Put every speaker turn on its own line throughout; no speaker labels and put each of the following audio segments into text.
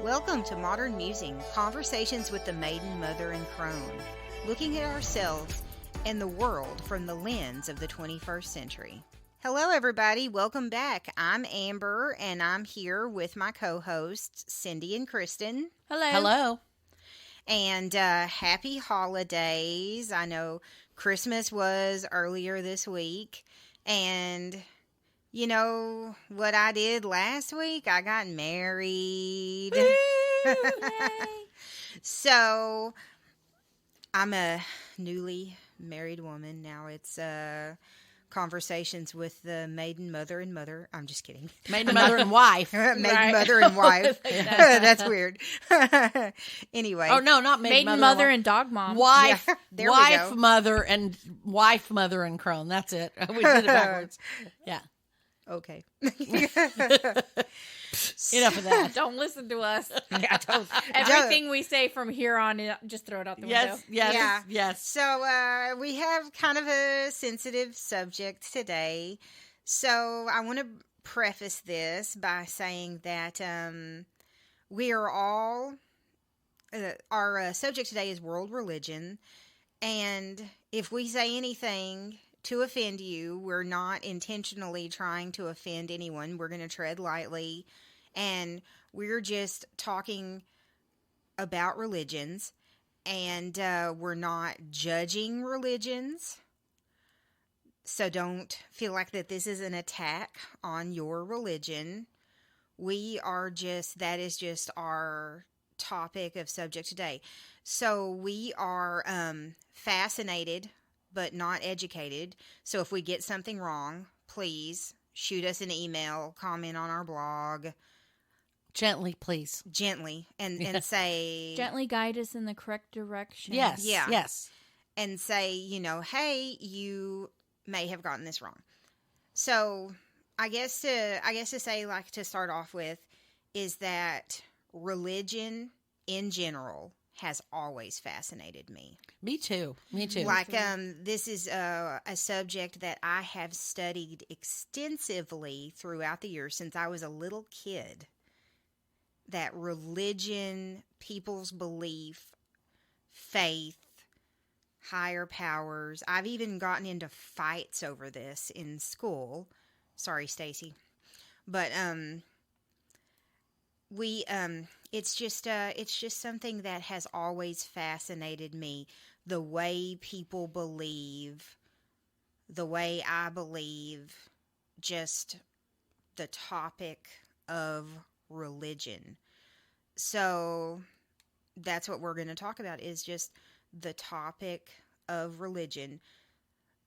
Welcome to Modern Musing, conversations with the maiden, mother, and crone, looking at ourselves and the world from the lens of the 21st century. Hello, everybody. Welcome back. I'm Amber, and I'm here with my co-hosts, Cindy and Kristen.
Hello.
Hello.
And happy holidays. I know Christmas was earlier this week, and you know what I did last week? I got married. So, I'm a newly married woman. Now it's conversations with the maiden, mother, and mother. I'm just kidding.
Maiden, mother, and wife.
Maiden,
Right.
mother, and wife. That's weird. Anyway.
Oh, no, not
Maiden, mother, and dog mom.
wife.
Yeah, there we
wife,
go.
mother, and wife, mother, and crone. That's it. We did it backwards. Yeah.
Okay.
Enough of that.
Don't listen to us.
Yeah, don't.
Everything we say from here on, just throw it out the window.
Yes, yes,
Yeah.
yes.
So we have kind of a sensitive subject today. So I want to preface this by saying that we are all, our subject today is world religion. And if we say anything to offend you, we're not intentionally trying to offend anyone. We're going to tread lightly. And we're just talking about religions. And we're not judging religions. So don't feel like that this is an attack on your religion. We are just, that is just our topic of subject today. So we are fascinated, but not educated. So if we get something wrong, please shoot us an email, comment on our blog.
Gently, please.
Gently, and say...
Gently guide us in the correct direction.
Yes,
Yeah.
yes.
And say, hey, you may have gotten this wrong. So I guess to say, like, to start off with, is that religion in general has always fascinated me.
Me too. Me too.
Like, this is a subject that I have studied extensively throughout the years since I was a little kid. That religion, people's belief, faith, higher powers. I've even gotten into fights over this in school. Sorry, Stacy. But it's just something that has always fascinated me. The way people believe, the way I believe, just the topic of religion. So that's what we're going to talk about, is just the topic of religion.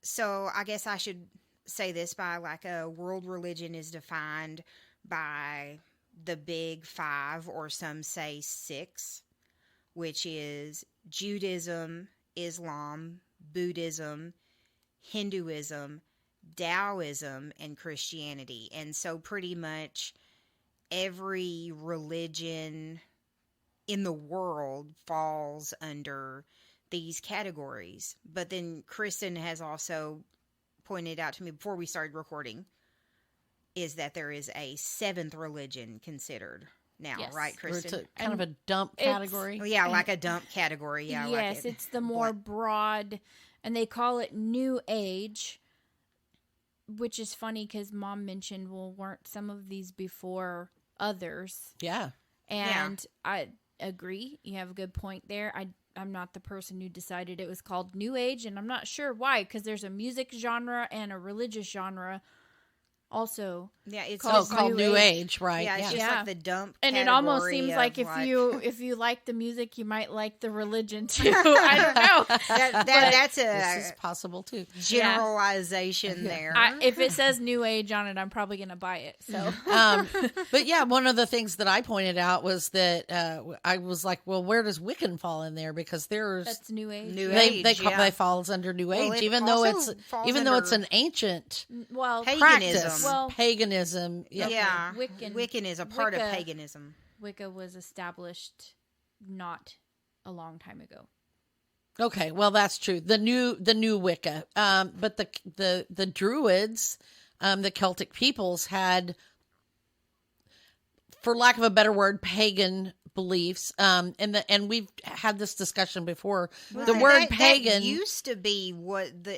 So I guess I should say this by, like, a world religion is defined by the big five, or some say six, which is Judaism, Islam, Buddhism, Hinduism, Taoism, and Christianity. And so pretty much every religion in the world falls under these categories. But then Kristen has also pointed out to me before we started recording is that there is a seventh religion considered now,
Yes.
right,
Or it's
Kristen?
kind of a dump category.
Oh, yeah, like a dump category. Yeah,
Yes,
like it.
it's the more broad, and they call it New Age, which is funny because Mom mentioned, well, weren't some of these before others?
Yeah.
And I agree. You have a good point there. I'm not the person who decided it was called New Age, and I'm not sure why, because there's a music genre and a religious genre also.
Yeah, it's
called
just
Called New Age, right?
Yeah, it's just
Yeah.
like the dump
And it
category
almost seems
of,
like if you like the music, you might like the religion too. I don't know.
that's
This is
a
possible too.
generalization there.
If it says New Age on it, I'm probably gonna buy it. So
But yeah, one of the things that I pointed out was that I was like, well, where does Wiccan fall in there? Because there's
that's New Age.
New
they
Age, yeah.
they falls under New
Well,
Age,
it
even though
also
it's
falls
an
under
ancient
Well,
paganism.
practice.
Well-
Paganism. Yeah.
Yeah,
Wiccan-
is a part of
Wicca-
paganism.
Wicca was established not a long time ago.
Okay, well that's true. The new Wicca, but the Druids, the Celtic peoples had, for lack of a better word, pagan beliefs. And we've had this discussion before.
Well,
The word
that
pagan
used to be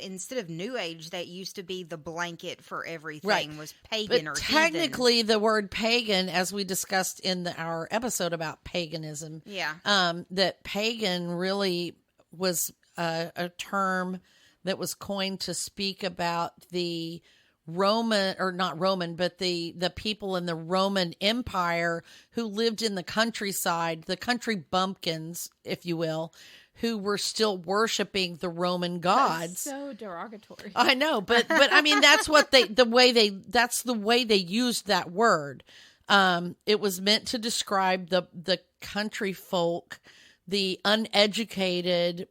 instead of New Age, that used to be the blanket for everything
Right.
was pagan
but
or
technically the word pagan, as we discussed in our episode about paganism,
heathen.
that pagan really was a term that was coined to speak about the Roman, or not Roman, but the people in the Roman Empire who lived in the countryside, the country bumpkins, if you will, who were still worshiping the Roman gods.
So derogatory.
I know, but I mean that's what that's the way they used that word. It was meant to describe the country folk, the uneducated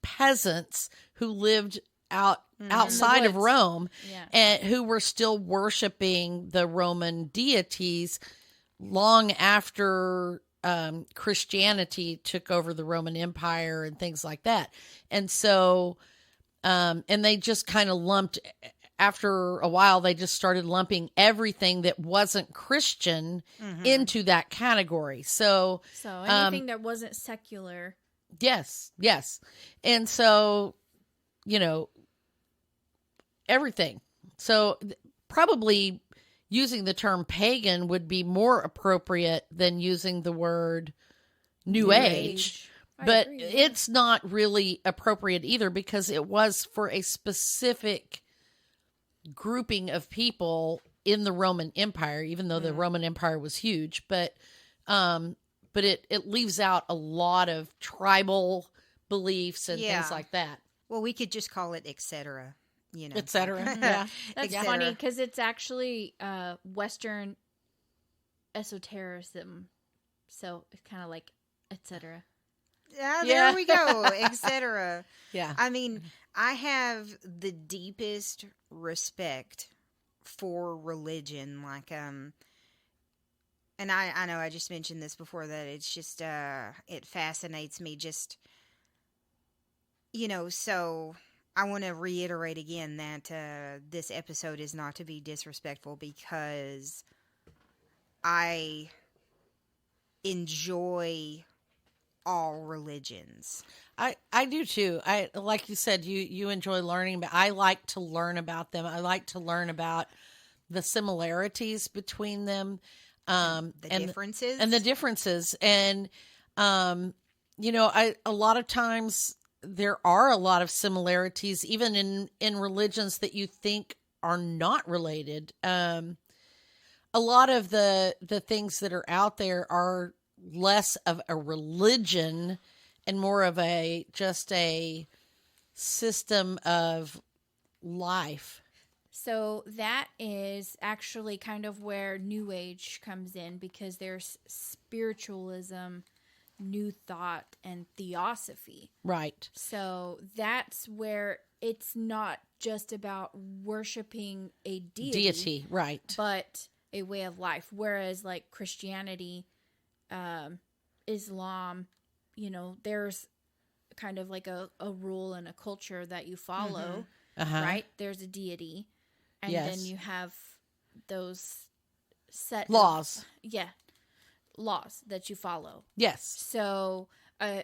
peasants who lived outside of
woods.
Rome,
Yeah.
and who were still worshiping the Roman deities long after Christianity took over the Roman Empire and things like that. And so, and they just kind of lumped, after a while, they just started lumping everything that wasn't Christian into that category. So
anything that wasn't secular.
yes. And so, everything. So probably using the term pagan would be more appropriate than using the word New Age.
I
But
agree, yeah.
it's not really appropriate either, because it was for a specific grouping of people in the Roman Empire, even though the Roman Empire was huge. But it leaves out a lot of tribal beliefs and
Yeah.
things like that,
Well, we could just call it etc.
etc. Yeah.
That's
et
funny
cetera.
because it's actually Western esotericism. So it's kind of like etc.
There
Yeah.
we go, etc.
Yeah.
I mean, I have the deepest respect for religion, and I know I just mentioned this before, that it's just it fascinates me, just so I want to reiterate again that this episode is not to be disrespectful, because I enjoy all religions.
I do too. I, like you said, you enjoy learning, but I like to learn about them. I like to learn about the similarities between them,
The differences.
and the differences. And a lot of times there are a lot of similarities, even in religions that you think are not related. A lot of the things that are out there are less of a religion and more of just a system of life.
So that is actually kind of where New Age comes in, because there's spiritualism, New Thought, and Theosophy.
Right.
So that's where it's not just about worshiping a deity,
Right.
but a way of life. Whereas like Christianity, Islam, there's kind of like a rule and a culture that you follow,
Uh-huh.
right? There's a deity, and
Yes.
then you have those set
Laws.
laws that you follow.
Yes.
So,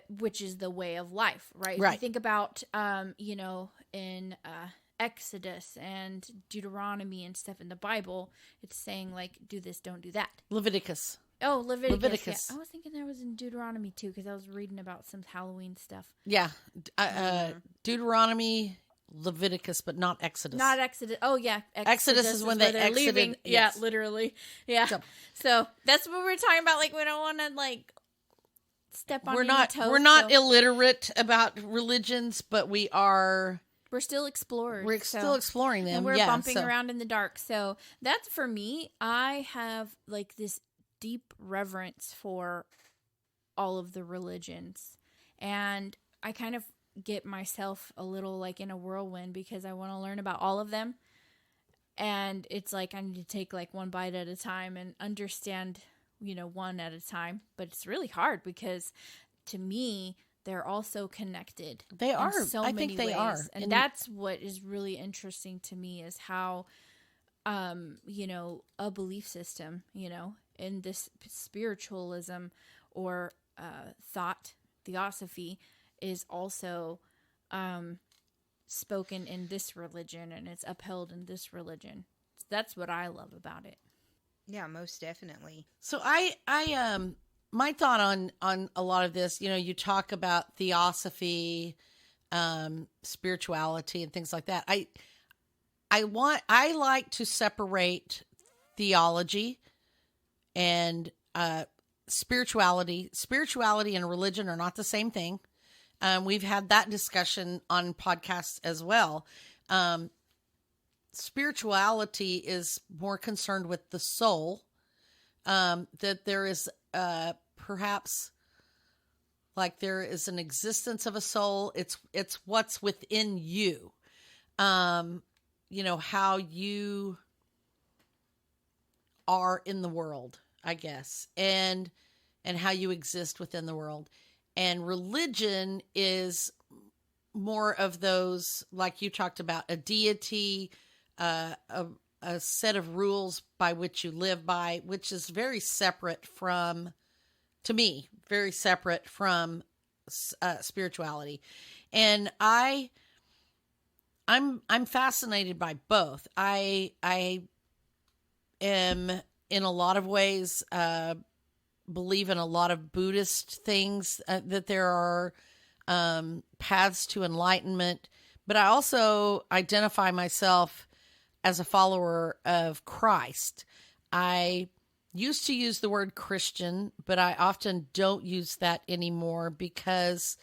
which is the way of life, right? If
Right.
you think about, in Exodus and Deuteronomy and stuff in the Bible, it's saying like, do this, don't do that.
Leviticus.
Oh,
Leviticus.
Yeah. I was thinking that was in Deuteronomy too, because I was reading about some Halloween stuff.
Yeah. Deuteronomy, Leviticus, but not Exodus.
Not Exodus. Oh, yeah.
Exodus is when
where
they
they're
exited,
leaving.
yes.
Yeah, literally. Yeah.
So-
So that's what we're talking about. Like, we don't want to like step on any toes.
We're not
so
illiterate about religions, but we are.
we're still explorers.
We're still exploring them.
And we're
yeah,
bumping
so-
around in the dark. So that's for me. I have like this deep reverence for all of the religions. And I kind of get myself a little like in a whirlwind because I want to learn about all of them. And it's like I need to take like one bite at a time and understand, one at a time. But it's really hard because to me, they're also connected.
They
in
are.
so
I
many
think they
ways.
are.
And that's what is really interesting to me is how, a belief system, in this spiritualism or thought, theosophy, is also spoken in this religion and it's upheld in this religion. That's what I love about it.
Yeah, most definitely.
So my thought on a lot of this, you talk about theosophy, spirituality and things like that. I like to separate theology and spirituality. Spirituality and religion are not the same thing. We've had that discussion on podcasts as well. Spirituality is more concerned with the soul, that there is perhaps like there is an existence of a soul. It's what's within you. How you are in the world, I guess, and how you exist within the world. And religion is more of those, like you talked about, a deity, a set of rules by which you live by, which is very separate from, to me, very separate from spirituality. And I'm fascinated by both. I am in a lot of ways believe in a lot of Buddhist things, that there are paths to enlightenment, but I also identify myself as a follower of Christ. I used to use the word Christian, but I often don't use that anymore because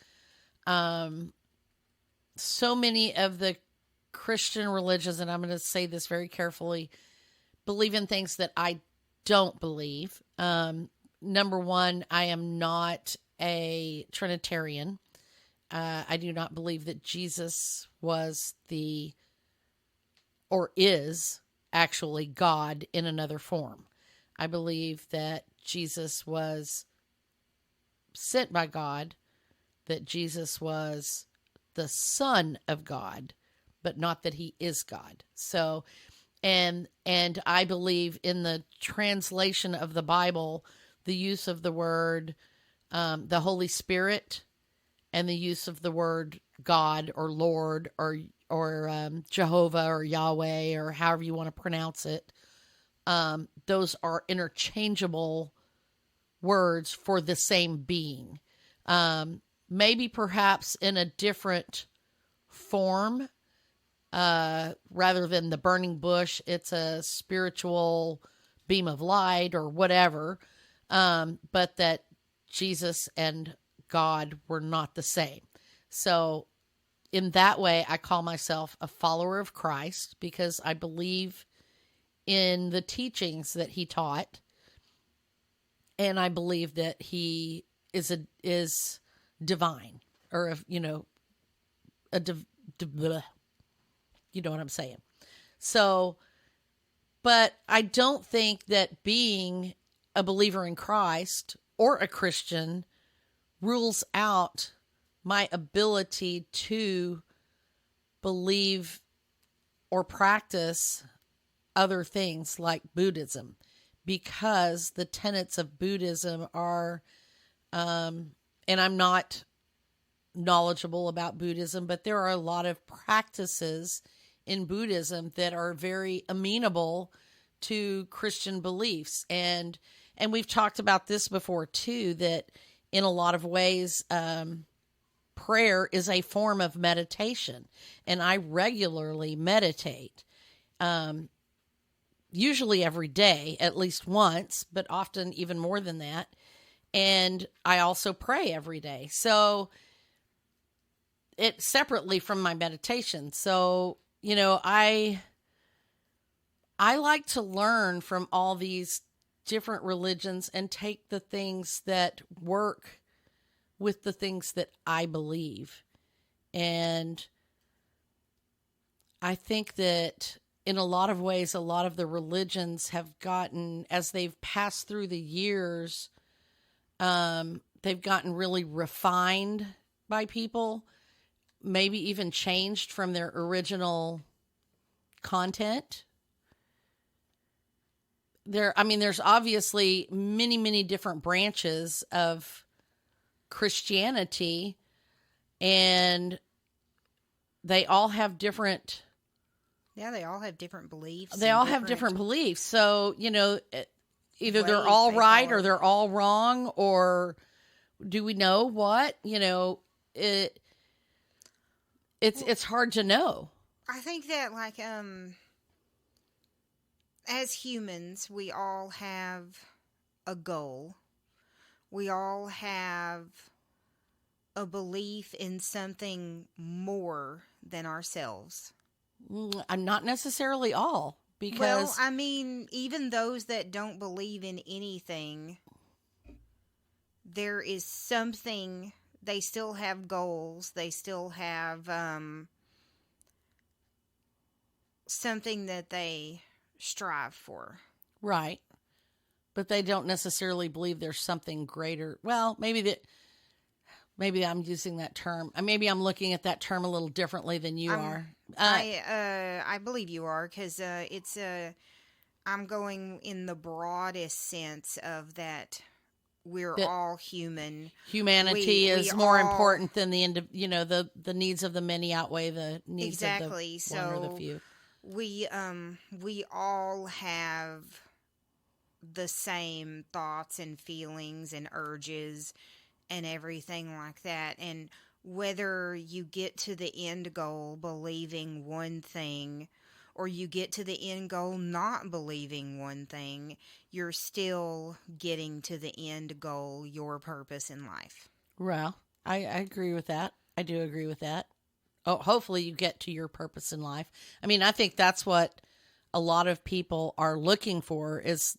so many of the Christian religions, and I'm going to say this very carefully, believe in things that I don't believe. Number one, I am not a Trinitarian. I do not believe that Jesus was or is actually God in another form. I believe that Jesus was sent by God, that Jesus was the Son of God, but not that he is God. So, and I believe in the translation of the Bible, the use of the word, the Holy Spirit, and the use of the word God or Lord or Jehovah or Yahweh or however you want to pronounce it. Those are interchangeable words for the same being. Maybe perhaps in a different form, rather than the burning bush, it's a spiritual beam of light or whatever. But that Jesus and God were not the same. So in that way, I call myself a follower of Christ because I believe in the teachings that he taught. And I believe that he is divine, or, you know what I'm saying? So, but I don't think that being a believer in Christ or a Christian rules out my ability to believe or practice other things like Buddhism, because the tenets of Buddhism are, and I'm not knowledgeable about Buddhism, but there are a lot of practices in Buddhism that are very amenable to Christian beliefs. And we've talked about this before too, that in a lot of ways, prayer is a form of meditation. And I regularly meditate, usually every day, at least once, but often even more than that. And I also pray every day. So it separately from my meditation. So, I like to learn from all these different religions and take the things that work with the things that I believe. And I think that in a lot of ways, a lot of the religions have gotten, as they've passed through the years, they've gotten really refined by people, maybe even changed from their original content. there's obviously many, many different branches of Christianity, and they all have different.
Yeah, they all have different beliefs.
They
and
all have different beliefs. So, either they're
ways
all
they
right or
follow.
they're all wrong, or do we know what? It's hard to know.
I think that, like, as humans, we all have a goal. We all have a belief in something more than ourselves.
I'm not necessarily all,
Well,
because
I mean, even those that don't believe in anything, there is something, they still have goals, they still have something that they strive for.
right, but they don't necessarily believe there's something greater. Well, maybe I'm using that term. Maybe I'm looking at that term a little differently than you are.
I believe you are, because I'm going in the broadest sense of that we're
That
all human.
Humanity
we
is more
all-
important than the needs of the many outweigh the needs
Exactly.
of the one or the
So
few.
we all have the same thoughts and feelings and urges and everything like that. And whether you get to the end goal believing one thing or you get to the end goal not believing one thing, you're still getting to the end goal, your purpose in life.
Well, I agree with that. I do agree with that. Oh, hopefully you get to your purpose in life. I think that's what a lot of people are looking for, is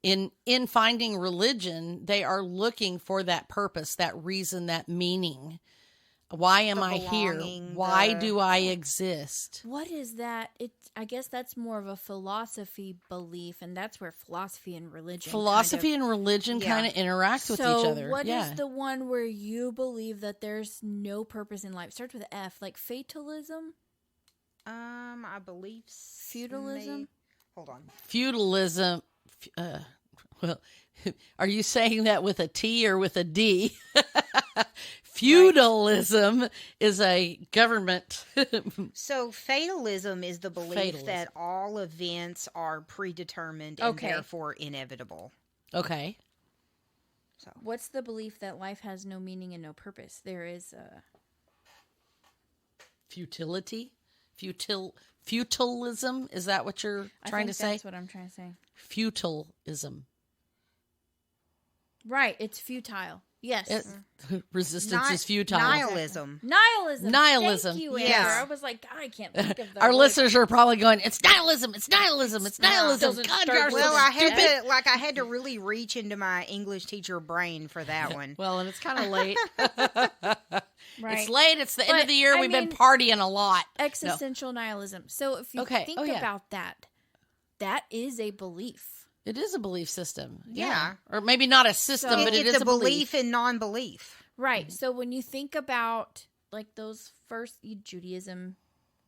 in finding religion, they are looking for that purpose, that reason, that meaning. Why am
The
I here?
belonging,
Why
the-
do I exist?
What is that? I guess that's more of a philosophy belief, and that's where philosophy and religion
Philosophy and religion
yeah.
kind of interact with
so
each other.
what is
yeah.
the one where you believe that there's no purpose in life? It starts with F, like fatalism?
I believe
Feudalism?
Hold on.
Feudalism. Well, are you saying that with a T or with a D? Feudalism is a government.
So fatalism is the belief
Fatalism.
that all events are predetermined and
Okay.
therefore inevitable.
Okay.
So
What's the belief that life has no meaning and no purpose? There is
Futility? Futilism? Is that what you're trying to say?
That's what I'm trying to say.
Futilism.
Right, it's futile. Yes.
Resistance
Ni-
is futile.
Nihilism.
Nihilism.
Nihilism.
Thank you, Amber.
Yes.
I was like, God, I can't think of the
Our
word.
listeners are probably going, it's nihilism, it's nihilism, it's nihilism.
Doesn't
God,
start
you're
with
so
Well, I had
stupid.
to I had to really reach into my English teacher brain for that one.
Well, and it's kind of late.
Right.
It's late. It's the end
But,
of the year.
I
We've been
mean,
partying a lot.
Existential nihilism. So if you
Okay.
think
Oh, yeah.
about that, that is a belief.
It is a belief system.
Yeah.
Or maybe not a system,
So-
but it
it's
is
a belief in non-belief.
Right. So when you think about like those first Judaism,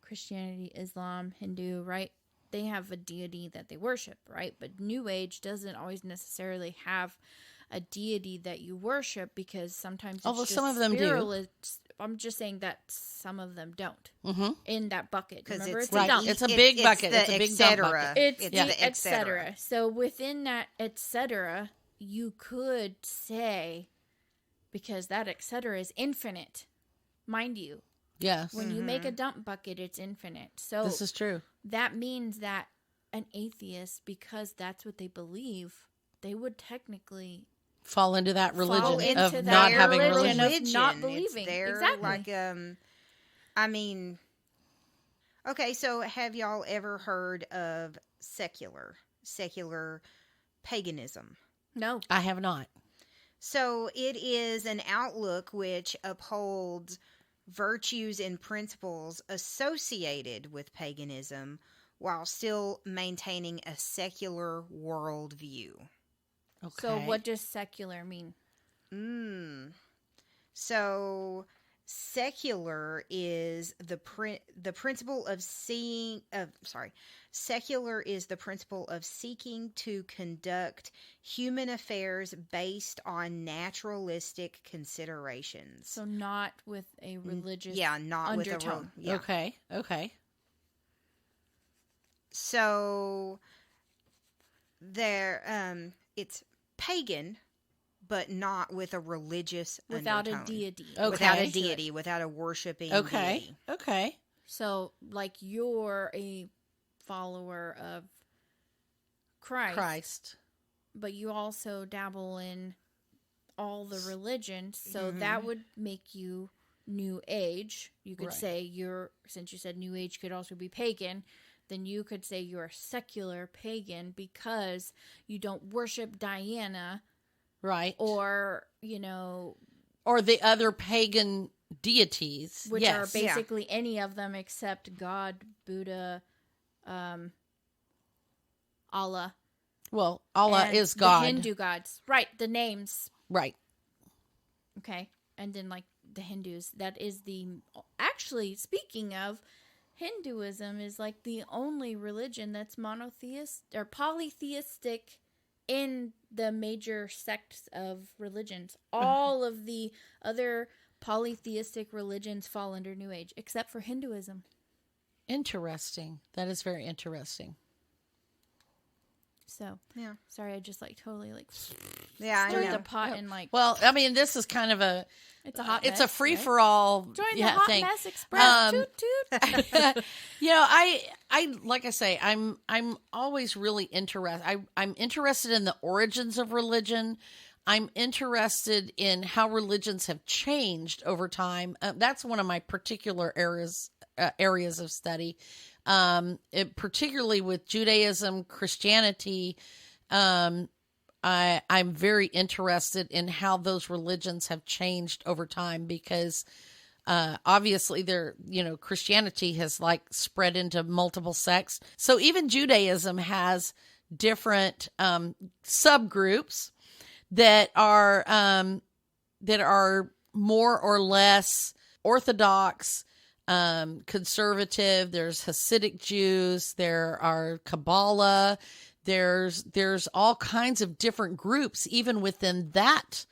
Christianity, Islam, Hindu, right? They have a deity that they worship, right? But New Age doesn't always necessarily have a deity that you worship, because sometimes it's
Although
just
some of them do.
spiritualist- I'm just saying that some of them don't
Mhm.
in that bucket.
Because
Remember,
it's
a
Right.
dump.
It's a big bucket.
The
It's a big
et
dump
cetera.
bucket.
It's
It's
the
the
et cetera. So within that et cetera, you could say, because that et cetera is infinite, mind you.
Yes.
When you make a dump bucket, it's infinite. So
This is true.
that means that an atheist, because that's what they believe, they would technically
Fall into that
Fall
religion
into
of
that
not having
religion
religion.
of not
It's
believing.
their,
Exactly.
Like, I mean, okay. So, have y'all ever heard of secular paganism?
No.
I have not.
So, it is an outlook which upholds virtues and principles associated with paganism while still maintaining a secular worldview.
Okay.
So what does secular mean?
So, Secular is the principle of seeing of sorry. Secular is the principle of seeking to conduct human affairs based on naturalistic considerations.
So not with a religious
Yeah, not with a
undertone.
yeah.
Okay. Okay.
So it's pagan, but not with a religious
Without
undertone.
a deity.
Okay.
Without a
To
deity, without a worshiping
Okay.
deity.
Okay.
So, like, you're a follower of Christ, but you also dabble in all the religions, so that would make you New Age. You could
Right.
say since you said New Age could also be pagan, then you could say you're a secular pagan because you don't worship Diana
Right.
or,
Or the other pagan deities.
which
yes.
are basically any of them except God, Buddha, Allah.
Well, Allah
and
is God.
The Hindu gods. Right, the names.
Right.
Okay. And then, like, the Hindus. That is actually, speaking of, Hinduism is, like, the only religion that's monotheist or polytheistic in the major sects of religions. All of the other polytheistic religions fall under New Age, except for Hinduism.
Interesting. That is very interesting.
So,
Yeah.
sorry, I just, like, totally, like,
Yeah, I
stirred
know.
the pot and, like,
Well, I mean, this is kind of
it's a hot
it's
mess,
a free
right?
for all
Join the Hot
thing.
Mess Express. Toot, toot.
I like I say, I'm always really interested. I'm interested in the origins of religion. I'm interested in how religions have changed over time. That's one of my particular areas of study. Particularly with Judaism, Christianity. I'm very interested in how those religions have changed over time because obviously Christianity has like spread into multiple sects. So even Judaism has different subgroups that are more or less orthodox, conservative. There's Hasidic Jews, there are Kabbalah, there's all kinds of different groups even within that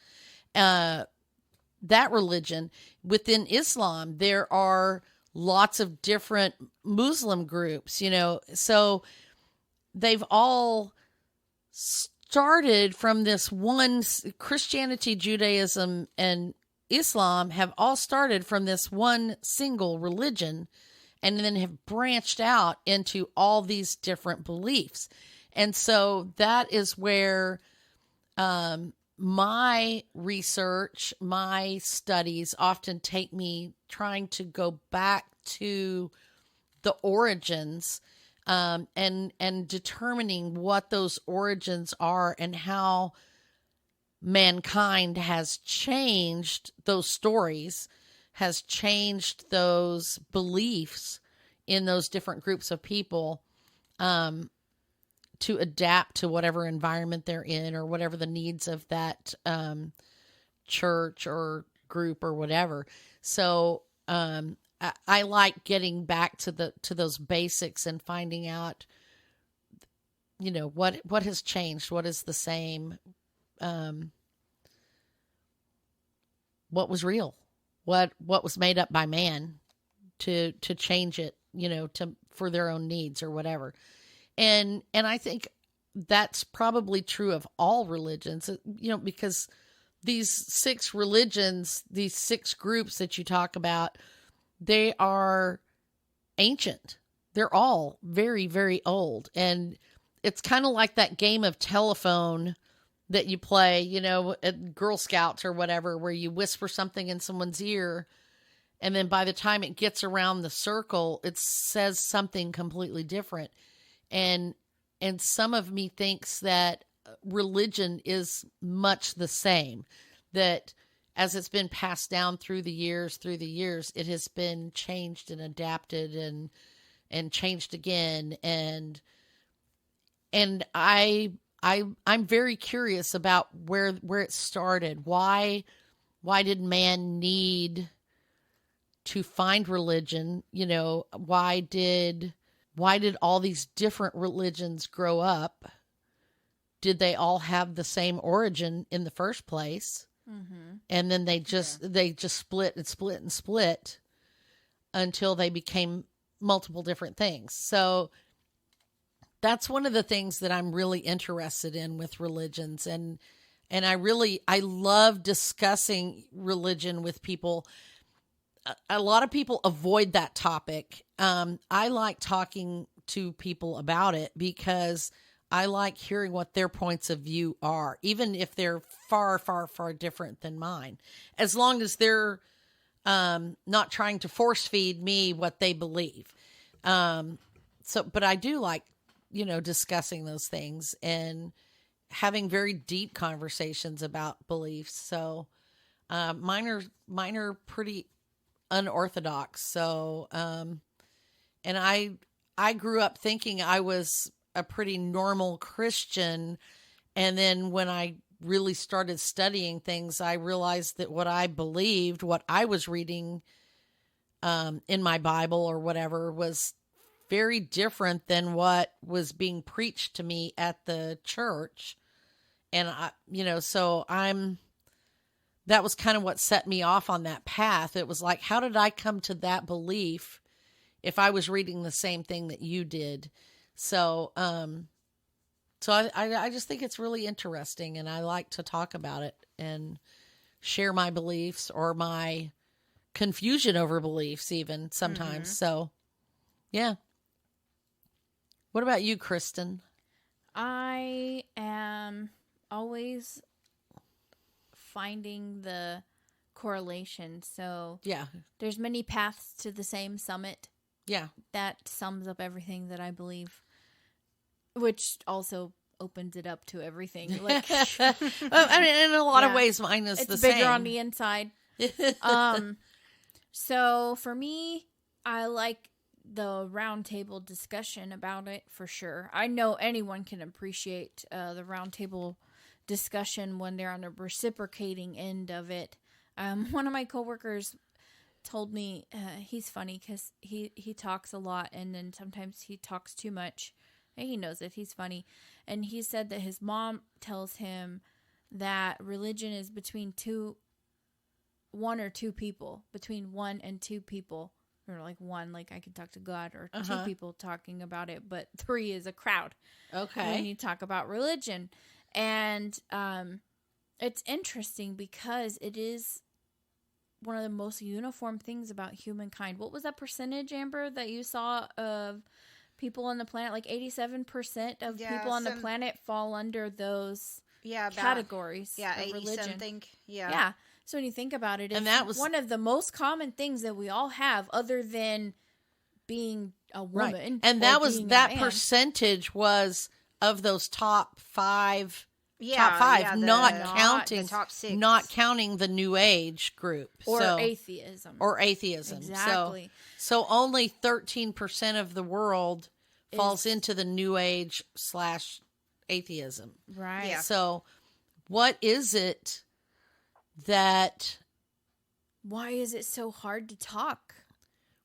religion. Within Islam there are lots of different Muslim groups, so they've all started from this one. Christianity, Judaism, and Islam have all started from this one single religion and then have branched out into all these different beliefs. And so that is where my research, my studies often take me trying to go back to the origins and determining what those origins are and how mankind has changed those stories, has changed those beliefs in those different groups of people to adapt to whatever environment they're in or whatever the needs of that church or group or whatever. So I like getting back to those basics and finding out, what has changed, what is the same. What was real, what was made up by man to change it, for their own needs or whatever. And I think that's probably true of all religions, because these 6 religions, these 6 groups that you talk about, they are ancient. They're all very, very old. And it's kind of like that game of telephone that you play, at Girl Scouts or whatever, where you whisper something in someone's ear, and then by the time it gets around the circle, it says something completely different. And some of me thinks that religion is much the same, that as it's been passed down through the years, it has been changed and adapted and changed again. And I'm very curious about where it started. Why did man need to find religion. You know, why did all these different religions grow up? Did they all have the same origin in the first place?
Mm-hmm.
And then they just split and split and split until they became multiple different things. So that's one of the things that I'm really interested in with religions. And I love discussing religion with people. A lot of people avoid that topic. I like talking to people about it because I like hearing what their points of view are, even if they're far, far, far different than mine, as long as they're not trying to force feed me what they believe. But I do like, discussing those things and having very deep conversations about beliefs. So mine are pretty unorthodox. So, and I grew up thinking I was a pretty normal Christian. And then when I really started studying things, I realized that what I believed, what I was reading in my Bible or whatever, was very different than what was being preached to me at the church. And that was kind of what set me off on that path. It was like, how did I come to that belief if I was reading the same thing that you did? So, I just think it's really interesting, and I like to talk about it and share my beliefs or my confusion over beliefs even sometimes.
Mm-hmm.
So, yeah. What about you, Kristen?
I am always finding the correlation. So
Yeah.
there's many paths to the same summit.
Yeah.
That sums up everything that I believe, which also opens it up to everything. Like,
I mean, in a lot of
Yeah.
ways, mine is
it's
the
bigger
same.
on the inside. So for me, I like the round table discussion about it for sure. I know anyone can appreciate the round table discussion when they're on the reciprocating end of it. One of my coworkers told me he's funny because he talks a lot, and then sometimes he talks too much. And he knows it. He's funny. And he said that his mom tells him that religion is between one or two people, between one and two people, or like one, like I can talk to God, or two people talking about it, but three is a crowd.
Okay.
When you talk about religion. And it's interesting because it is one of the most uniform things about humankind. What was that percentage, Amber, that you saw of people on the planet? Like 87% of people on the planet fall under those categories.
Yeah,
of
80
religion.
something. Yeah.
Yeah. So when you think about it, it's
And that was
one of the most common things that we all have, other than being a woman.
right. And
or
that was
being a
that
man.
percentage was of those top five,
Yeah,
not
the
counting
the top six.
not counting the New Age group
Or
so,
atheism.
or atheism.
Exactly.
So only 13% of the world falls into the New Age / atheism.
Right.
Yeah.
So what is it that?
Why is it so hard to talk?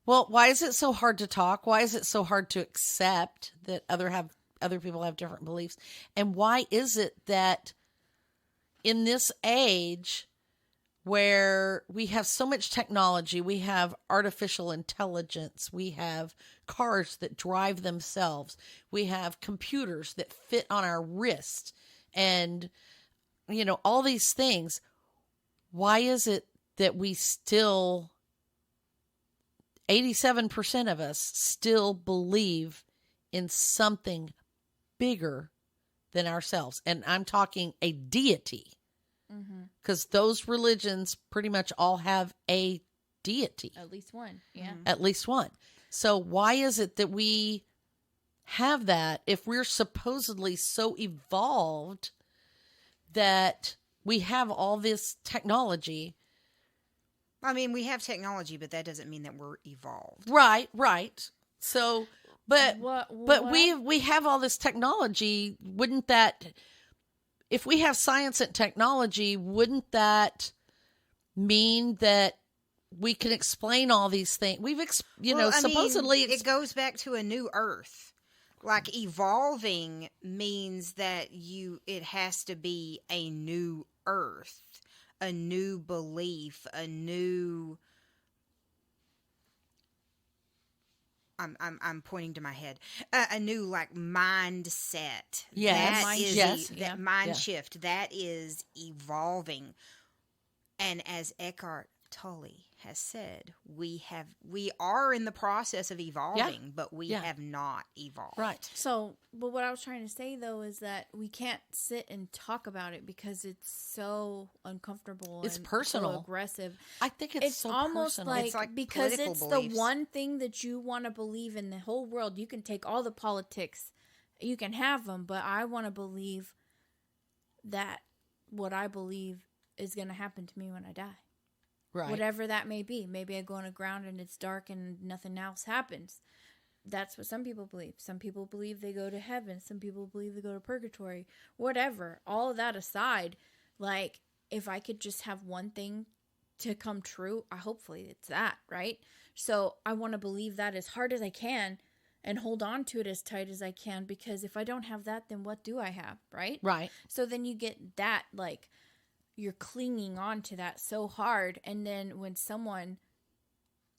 Well, why is it so hard to talk? Why is it so hard to accept that other people have different beliefs? And why is it that in this age where we have so much technology, we have artificial intelligence, we have cars that drive themselves, we have computers that fit on our wrist, and all these things, why is it that we still 87% of us still believe in something bigger than ourselves? And I'm talking a deity, because those religions pretty much all have a deity.
At least one. Yeah.
At least one. So why is it that we have that if we're supposedly so evolved that we have all this technology?
I mean, we have technology, but that doesn't mean that we're evolved.
Right. So, but
What?
we have all this technology. Wouldn't that, if we have science and technology, wouldn't that mean that we can explain all these things. We've,
Well, I mean,
supposedly
it goes back to a new Earth. Like evolving means that it has to be a new Earth, a new belief, a new. I'm pointing to my head. A new like mindset.
Yes.
That is
Yes.
that mind shift. That is evolving. And as Eckhart Tolle has said, we are in the process of evolving, but we have not evolved.
right.
So, but what I was trying to say though is that we can't sit and talk about it because it's so uncomfortable.
It's
and
personal.
so aggressive.
I think it's so
almost
personal.
like,
It's like
because
political
it's
beliefs.
the one thing that you want to believe in the whole world. You can take all the politics, you can have them, but I want to believe that what I believe is going to happen to me when I die.
right.
Whatever that may be. Maybe I go on the ground and it's dark and nothing else happens. That's what some people believe. Some people believe they go to heaven. Some people believe they go to purgatory. Whatever. All of that aside, like, if I could just have one thing to come true, hopefully it's that, right? So I want to believe that as hard as I can and hold on to it as tight as I can, because if I don't have that, then what do I have, right?
Right.
So then you get that, like, you're clinging on to that so hard, and then when someone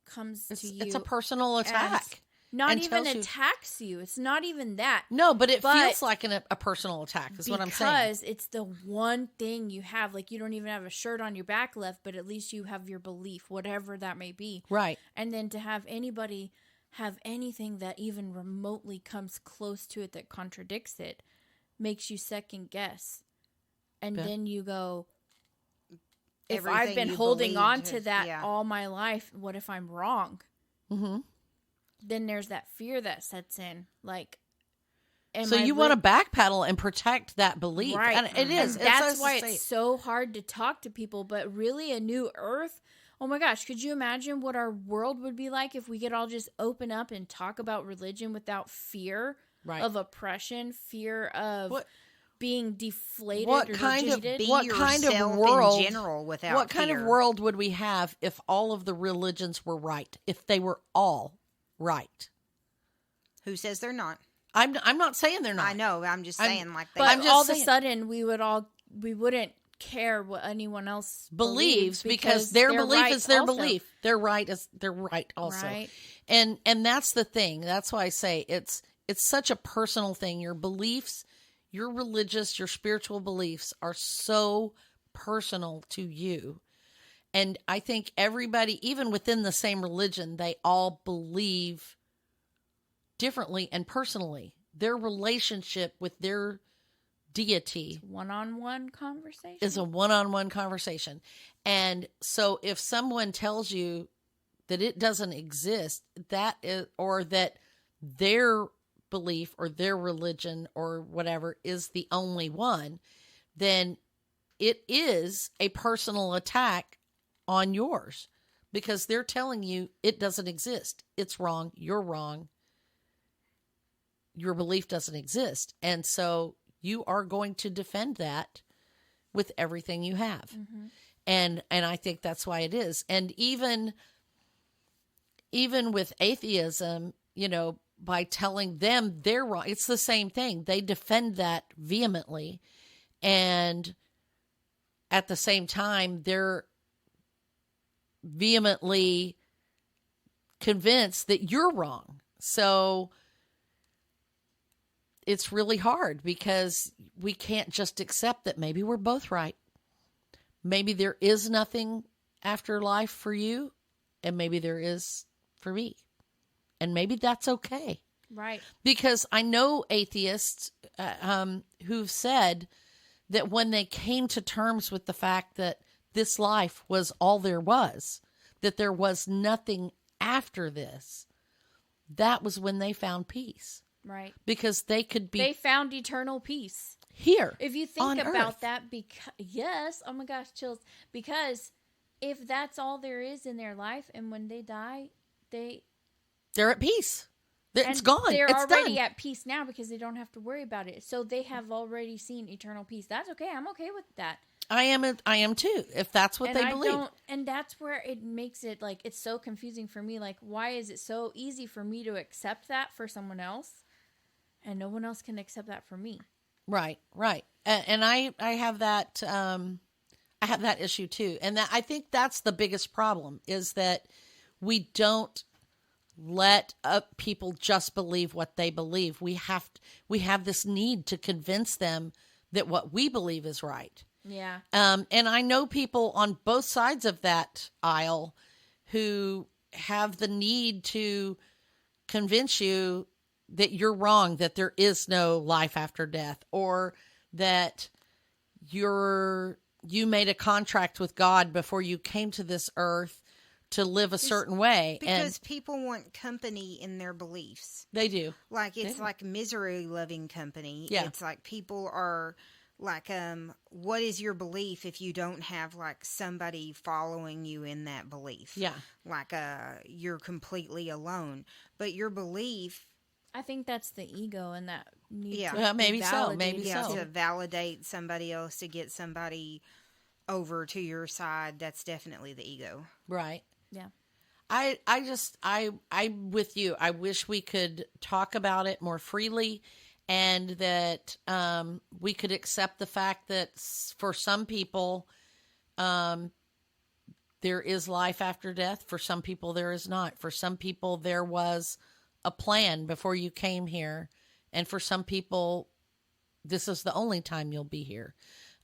comes to you,
It's a personal attack.
not
and
even
tells you-
attacks you. It's not even that.
No, but it
But
feels like a personal attack is what I'm saying.
Because it's the one thing you have. Like, you don't even have a shirt on your back left, but at least you have your belief, whatever that may be.
Right.
And then to have anybody have anything that even remotely comes close to it that contradicts it makes you second guess. And
Yeah.
then you go, if
Everything
I've been
you
holding
believed
on to
has-
that
yeah.
all my life, what if I'm wrong?
Mm-hmm.
Then there's that fear that sets in. Like, am
So
I
you want to
li-
backpedal and protect that belief.
Right.
And it is.
And that's
as I
why
say,
it's so hard to talk to people. But really, a new earth, oh my gosh, could you imagine what our world would be like if we could all just open up and talk about religion without fear
Right.
of oppression, fear of
What-
being deflated
What
or
kind of
defeated?
what kind of
yourself in
world
general without
what kind of
fear.
world would we have if all of the religions were right? If they were all right?
Who says they're not?
I'm not saying they're not.
I know. I'm just
I'm-
saying, like, they
But
I'm just
all of
saying-
a sudden, we wouldn't care what anyone else
Believes because their
they're
belief
right
is their
also.
belief. They're right also.
Right.
And that's the thing. That's why I say it's such a personal thing. Your beliefs, your religious, your spiritual beliefs are so personal to you. And I think everybody, even within the same religion, they all believe differently and personally. Their relationship with their deity
One-on-one conversation
is a one-on-one conversation. And so if someone tells you that it doesn't exist, that is, or that their belief or their religion or whatever is the only one, then it is a personal attack on yours because they're telling you it doesn't exist. It's wrong. You're wrong. Your belief doesn't exist. And so you are going to defend that with everything you have.
Mm-hmm.
And I think that's why it is. And even with atheism, by telling them they're wrong, it's the same thing. They defend that vehemently. And at the same time, they're vehemently convinced that you're wrong. So it's really hard because we can't just accept that maybe we're both right. Maybe there is nothing after life for you, and maybe there is for me. And maybe that's okay.
right.
Because I know atheists who've said that when they came to terms with the fact that this life was all there was, that there was nothing after this, that was when they found peace.
Right.
Because they could be
They found eternal peace.
here.
If you think
on
about
Earth.
that, yes, oh my gosh, chills. Because if that's all there is in their life, and when they die,
They're at peace. It's
and
gone.
They're
It's
already
done.
at peace now because they don't have to worry about it. So they have already seen eternal peace. That's okay. I'm okay with that.
I am too. If that's what
And
they
I
believe.
don't, and that's where it makes it like it's so confusing for me. Like, why is it so easy for me to accept that for someone else, and no one else can accept that for me?
Right, right. And I have that I have that issue too. And that I think that's the biggest problem is that we don't let people just believe what they believe. We have this need to convince them that what we believe is right.
Yeah.
And I know people on both sides of that aisle who have the need to convince you that you're wrong, that there is no life after death, or that you made a contract with God before you came to this earth to live a certain way.
Because
And
people want company in their beliefs.
they do.
Like, it's like misery loving company.
Yeah.
It's like people are like, what is your belief if you don't have like somebody following you in that belief?
Yeah.
Like, you're completely alone. But your belief,
I think that's the ego and that need
Yeah.
to
Yeah,
be
maybe so,
validated.
maybe
yeah,
so.
to validate somebody else, to get somebody over to your side, that's definitely the ego.
Right.
Yeah.
I'm with you. I wish we could talk about it more freely, and that we could accept the fact that for some people, there is life after death. For some people, there is not. For some people, there was a plan before you came here, and for some people, this is the only time you'll be here.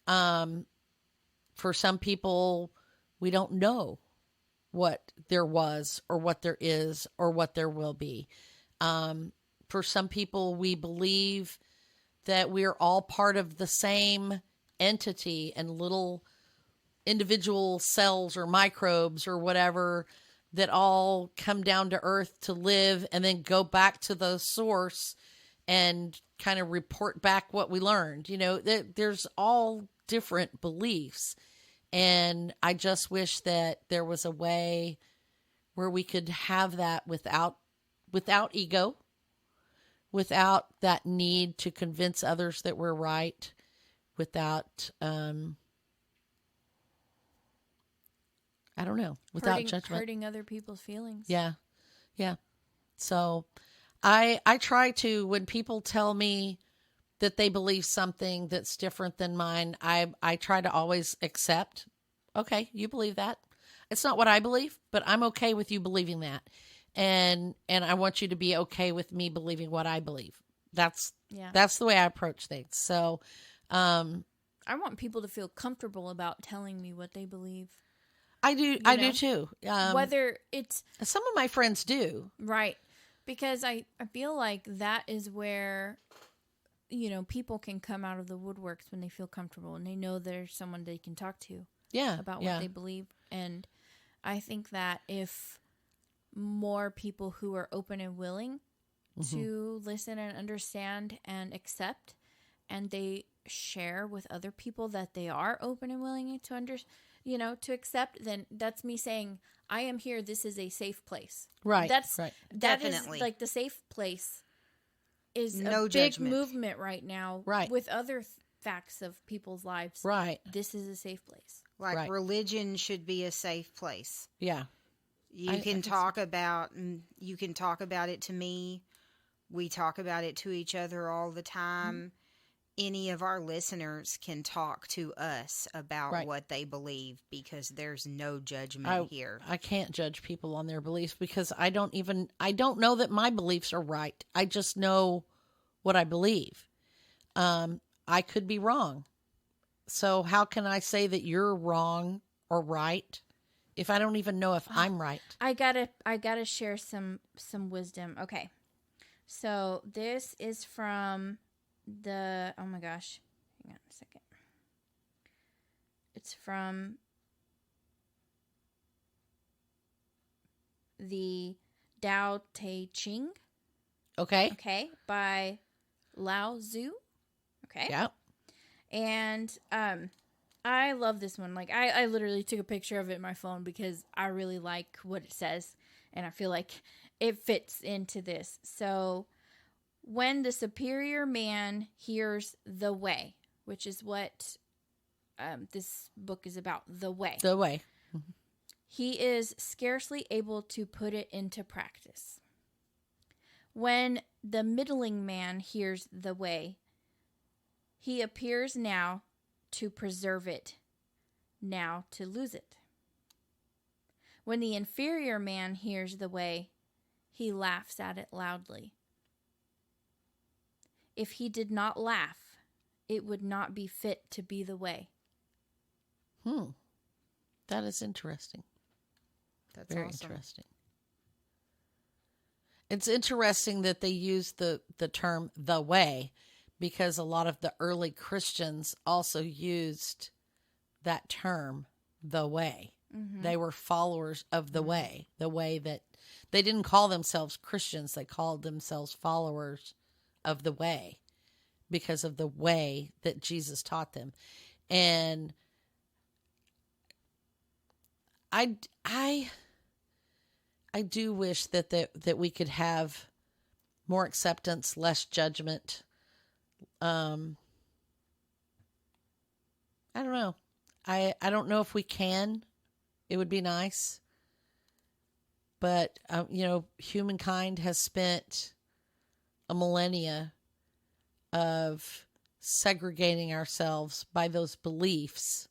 For some people, we don't know what there was or what there is or what there will be. For some people, we believe that we're all part of the same entity and little individual cells or microbes or whatever that all come down to earth to live and then go back to the source and kind of report back what we learned. You know, there's all different beliefs. And I just wish that there was a way where we could have that without ego, without that need to convince others that we're right, without I don't know, without judgment.
Hurting other people's feelings.
Yeah. Yeah. So I try to, when people tell me that they believe something that's different than mine, I try to always accept, okay, you believe that. It's not what I believe, but I'm okay with you believing that. And I want you to be okay with me believing what I believe. That's the way I approach things. So
I want people to feel comfortable about telling me what they believe.
I do too.
Whether it's
some of my friends do.
right. Because I feel like that is where, you know, people can come out of the woodworks when they feel comfortable and they know there's someone they can talk to about what they believe. And I think that if more people who are open and willing to listen and understand and accept, and they share with other people that they are open and willing to to accept, then that's me saying, I am here. This is a safe place.
Right.
That
Definitely.
is like the safe place is
No
a big
judgment.
movement right now.
Right.
With other facts of people's lives.
Right.
This is a safe place.
Like,
Right.
religion should be a safe place.
Yeah.
You can talk about it to me. We talk about it to each other all the time. Any of our listeners can talk to us about what they believe, because there's no judgment here.
I can't judge people on their beliefs because I don't know that my beliefs are right. I just know what I believe. I could be wrong. So how can I say that you're wrong or right if I don't even know if I'm right?
I gotta share some wisdom. Okay. So this is from oh my gosh, hang on a second. It's from the Tao Te Ching.
Okay.
By Lao Tzu. Okay.
Yeah.
And I love this one. Like, I literally took a picture of it in my phone because I really like what it says, and I feel like it fits into this. So, when the superior man hears the way, which is what this book is about the way.
The way.
He is scarcely able to put it into practice. When the middling man hears the way, he appears now to preserve it, now to lose it. When the inferior man hears the way, he laughs at it loudly. If he did not laugh, it would not be fit to be the way.
That is interesting.
That's
Very
awesome.
interesting. It's interesting that they use the term the way, because a lot of the early Christians also used that term, the way. They were followers of the way that they didn't call themselves Christians. They called themselves followers of the way because of the way that Jesus taught them. And I do wish that we could have more acceptance, less judgment. I don't know. I don't know if we can. It would be nice. But, humankind has spent a millennia of segregating ourselves by those beliefs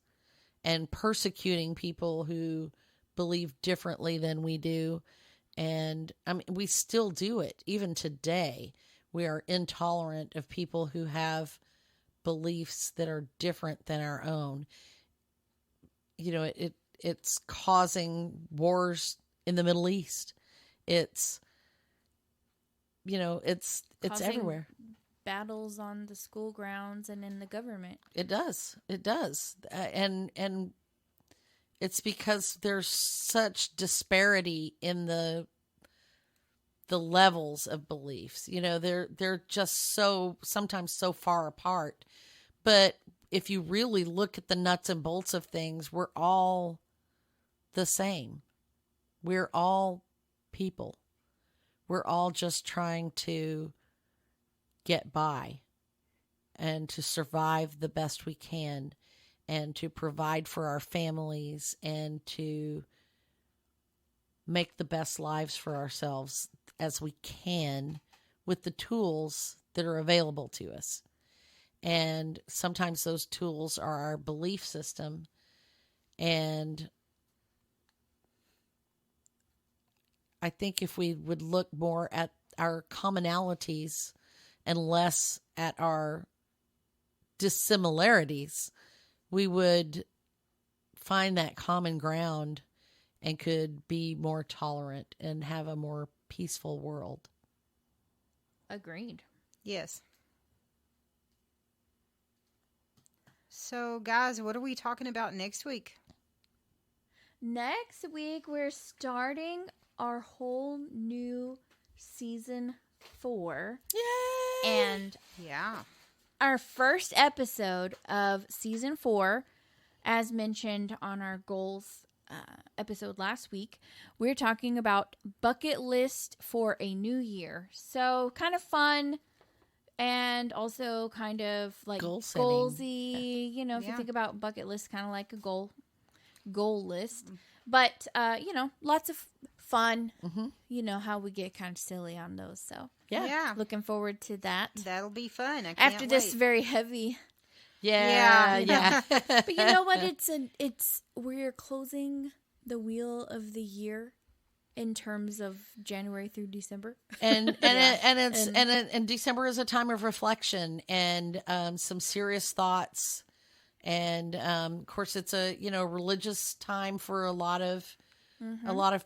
and persecuting people who believe differently than we do. And we still do it. Even today, we are intolerant of people who have beliefs that are different than our own. It's causing wars in the Middle East. It's
Causing
everywhere.
battles on the school grounds and in the government.
It does. And it's because there's such disparity in the levels of beliefs. They're just sometimes so far apart. But if you really look at the nuts and bolts of things, we're all the same. We're all people. We're all just trying to get by and to survive the best we can and to provide for our families and to make the best lives for ourselves as we can with the tools that are available to us. And sometimes those tools are our belief system. And I think if we would look more at our commonalities and less at our dissimilarities, we would find that common ground and could be more tolerant and have a more peaceful world.
Agreed.
Yes. So, guys, what are we talking about next week?
Next week, we're starting our whole new season 4.
Yay!
And
Yeah.
our first episode of season 4, as mentioned on our goals episode last week, we're talking about bucket list for a new year. So kind of fun and also kind of like
Goal setting.
goalsy. If you
Yeah.
think about bucket list, kind of like a goal list. But, lots of fun.
Mm-hmm.
You know how we get kind of silly on those. So
Yeah.
looking forward to that.
That'll be fun. I can't
After this
wait.
very heavy.
Yeah.
But you know what? We're closing the wheel of the year in terms of January through December.
and December is a time of reflection and some serious thoughts, and of course it's a religious time for a lot of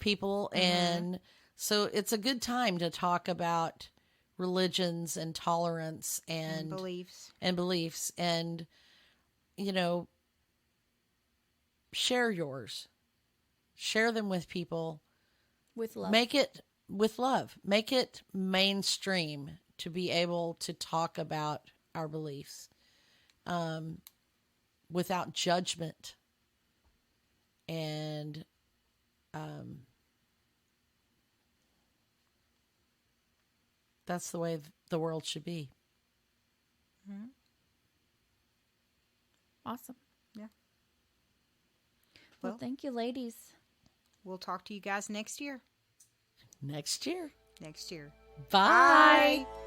people, and so it's a good time to talk about religions and tolerance and
beliefs.
and share yours, share them with people.
With love.
Make it with love. Make it mainstream to be able to talk about our beliefs without judgment. And that's the way the world should be.
Awesome.
Yeah.
Well,
Well,
thank you, ladies.
we'll talk to you guys next year.
Next year.
Next year.
Bye.
Bye.